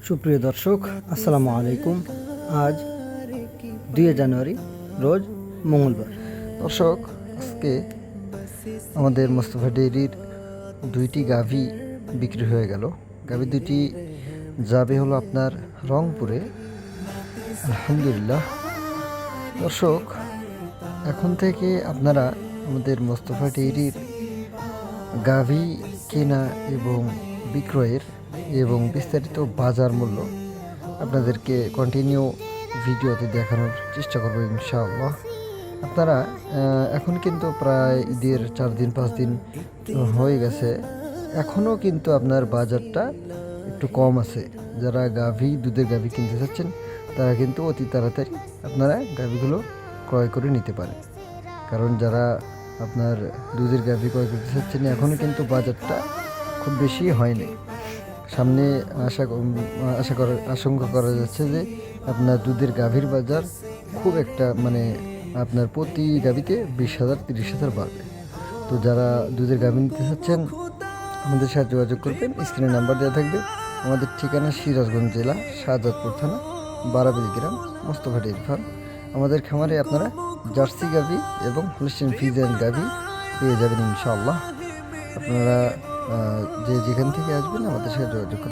সুপ্রিয় দর্শক, আসসালামু আলাইকুম। আজ 2 জানুয়ারি, রোজ মঙ্গলবার। দর্শক, আজকে আমাদের মোস্তফা ডেইরির 2টি গাভী বিক্রি হয়ে গেল। গাভী দুটি যাবে হলো আপনার রংপুরে। আলহামদুলিল্লাহ। দর্শক, এখন থেকে আপনারা আমাদের মোস্তফা ডেইরির গাভী কেনা এবং বিক্রয়ের এবং বিস্তারিত বাজার মূল্য আপনাদেরকে কন্টিনিউ ভিডিওতে দেখানোর চেষ্টা করবো ইনশাআল্লাহ। আপনারা এখন কিন্তু প্রায় ঈদের 4-5 দিন হয়ে গেছে, এখনও কিন্তু আপনার বাজারটা একটু কম আছে। যারা দুধের গাভী কিনতে চাচ্ছেন তারা কিন্তু অতি তাড়াতাড়ি আপনারা গাভীগুলো ক্রয় করে নিতে পারেন। কারণ যারা আপনার দুধের গাভী ক্রয় করতে চাচ্ছেন এখনও কিন্তু বাজারটা খুব বেশি হয়নি। সামনে আশঙ্কা করা যাচ্ছে যে আপনার দুধের গাভীর বাজার খুব একটা আপনার প্রতি গাভীতে 20,000-30,000 বাড়বে। তো যারা দুধের গাভী নিতে চাচ্ছেন আমাদের সাথে যোগাযোগ করবেন। স্ক্রিনে নাম্বার দেওয়া থাকবে। আমাদের ঠিকানা সিরাজগঞ্জ জেলা, শাহজাদপুর থানা, বারাবিল গ্রাম, মোস্তফা ডেইরি ফার্ম। আমাদের খামারে আপনারা জার্সি গাভী এবং হলস্টিন ফ্রিজিয়ান গাভী পেয়ে যাবেন ইনশাআল্লাহ। আপনারা যেখান থেকে আসবেন আমাদের সাথে যোগাযোগ করবেন।